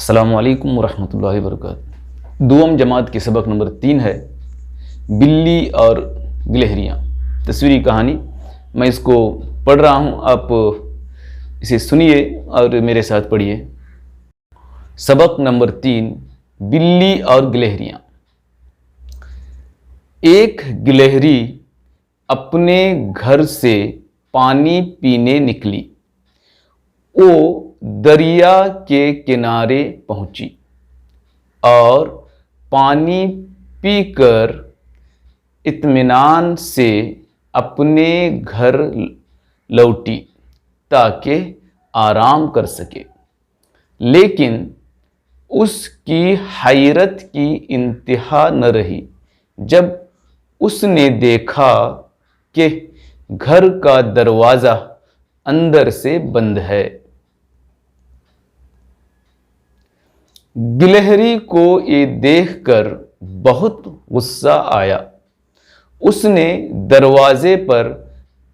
अस्सलामु अलैकुम वरहमतुल्लाहि वबरकातुहू। दुआम जमात के सबक नंबर 3 है बिल्ली और गिलहरियाँ। तस्वीरी कहानी मैं इसको पढ़ रहा हूँ, आप इसे सुनिए और मेरे साथ पढ़िए। सबक नंबर 3, बिल्ली और गिलहरियाँ। एक गिलहरी अपने घर से पानी पीने निकली। वो दरिया के किनारे पहुंची और पानी पीकर इत्मीनान से अपने घर लौटी ताकि आराम कर सके। लेकिन उसकी हैरत की इंतहा न रही जब उसने देखा कि घर का दरवाज़ा अंदर से बंद है। गिलहरी को ये देखकर बहुत गुस्सा आया। उसने दरवाजे पर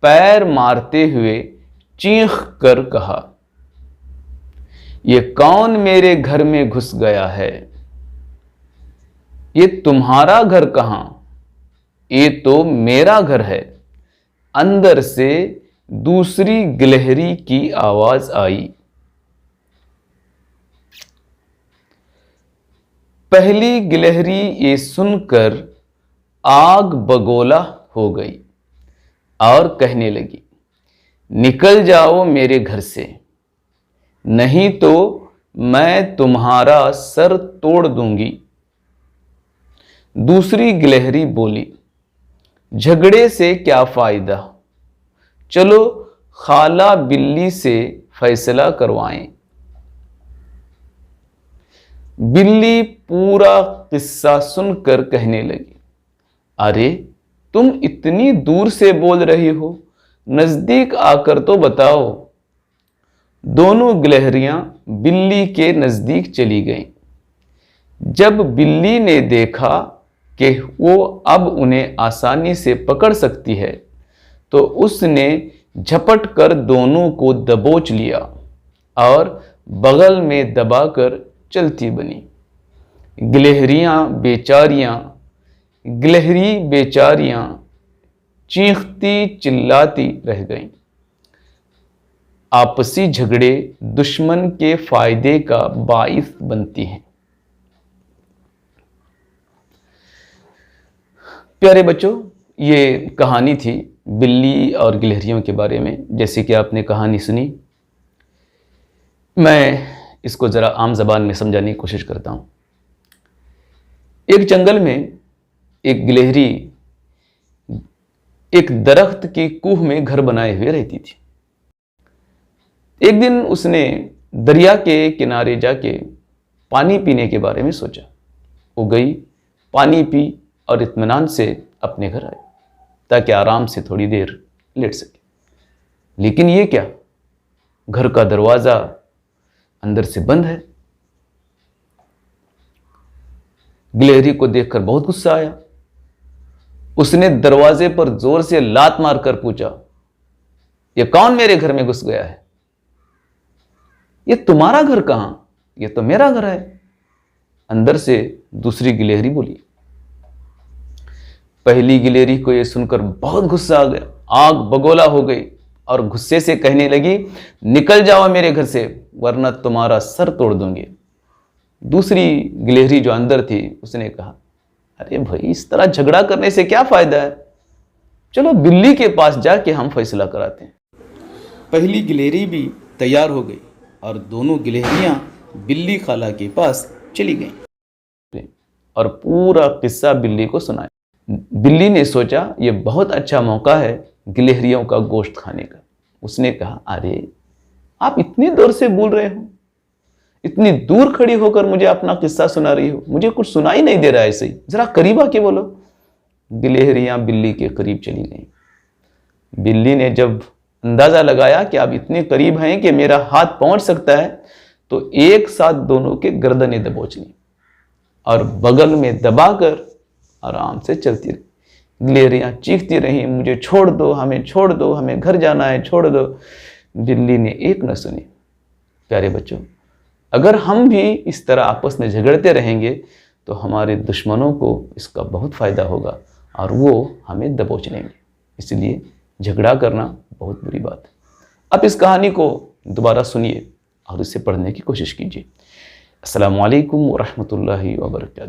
पैर मारते हुए चीख कर कहा, ये कौन मेरे घर में घुस गया है? ये तुम्हारा घर कहाँ? ये तो मेरा घर है। अंदर से दूसरी गिलहरी की आवाज आई। पहली गिलहरी ये सुनकर आग बगोला हो गई और कहने लगी, निकल जाओ मेरे घर से, नहीं तो मैं तुम्हारा सर तोड़ दूंगी। दूसरी गिलहरी बोली, झगड़े से क्या फायदा, चलो खाला बिल्ली से फैसला करवाएं। बिल्ली पूरा किस्सा सुनकर कहने लगी, अरे तुम इतनी दूर से बोल रही हो, नजदीक आकर तो बताओ। दोनों गिलहरियां बिल्ली के नजदीक चली गईं। जब बिल्ली ने देखा कि वो अब उन्हें आसानी से पकड़ सकती है, तो उसने झपट कर दोनों को दबोच लिया और बगल में दबाकर चलती बनी। गिलहरी बेचारियां चीखती चिल्लाती रह गईं। आपसी झगड़े दुश्मन के फायदे का बाइस बनती हैं। प्यारे बच्चों, ये कहानी थी बिल्ली और गिलहरियों के बारे में। जैसे कि आपने कहानी सुनी, मैं इसको ज़रा आम ज़बान में समझाने की कोशिश करता हूँ। एक जंगल में एक गिलहरी एक दरख्त की कूह में घर बनाए हुए रहती थी। एक दिन उसने दरिया के किनारे जाके पानी पीने के बारे में सोचा। वो गई, पानी पी और इत्मीनान से अपने घर आई ताकि आराम से थोड़ी देर लेट सके। लेकिन ये क्या, घर का दरवाज़ा अंदर से बंद है। गिलहरी को देखकर बहुत गुस्सा आया। उसने दरवाजे पर जोर से लात मारकर पूछा, ये कौन मेरे घर में घुस गया है? ये तुम्हारा घर कहां? ये तो मेरा घर है। अंदर से दूसरी गिलहरी बोली। पहली गिलहरी को यह सुनकर बहुत गुस्सा आ गया, आग बगोला हो गई और गुस्से से कहने लगी, निकल जाओ मेरे घर से, वरना तुम्हारा सर तोड़ दूंगी। दूसरी गिलहरी जो अंदर थी, उसने कहा, अरे भाई, इस तरह झगड़ा करने से क्या फायदा है, चलो बिल्ली के पास जाके हम फैसला कराते हैं। पहली गिलहरी भी तैयार हो गई और दोनों गिलहरियां बिल्ली खाला के पास चली गईं और पूरा किस्सा बिल्ली को सुनाया। बिल्ली ने सोचा, ये बहुत अच्छा मौका है गिलहरियों का गोश्त खाने का। उसने कहा, अरे आप इतनी दूर से बोल रहे हो, इतनी दूर खड़ी होकर मुझे अपना किस्सा सुना रही हो, मुझे कुछ सुनाई नहीं दे रहा है, सही जरा करीब आके बोलो। गिलहरियां बिल्ली के करीब चली गईं। बिल्ली ने जब अंदाजा लगाया कि आप इतने करीब हैं कि मेरा हाथ पहुंच सकता है, तो एक साथ दोनों के गर्दनें दबोच ली और बगल में दबाकर आराम से चलती रही। गिलहरियां चीखती रहीं, मुझे छोड़ दो, हमें छोड़ दो, हमें घर जाना है, छोड़ दो। बिल्ली ने एक न सुनी। प्यारे बच्चों, अगर हम भी इस तरह आपस में झगड़ते रहेंगे तो हमारे दुश्मनों को इसका बहुत फ़ायदा होगा और वो हमें दबोच लेंगे। इसलिए झगड़ा करना बहुत बुरी बात है। आप इस कहानी को दोबारा सुनिए और इसे पढ़ने की कोशिश कीजिए। अस्सलामु अलैकुम व रहमतुल्लाहि व बरकातहू।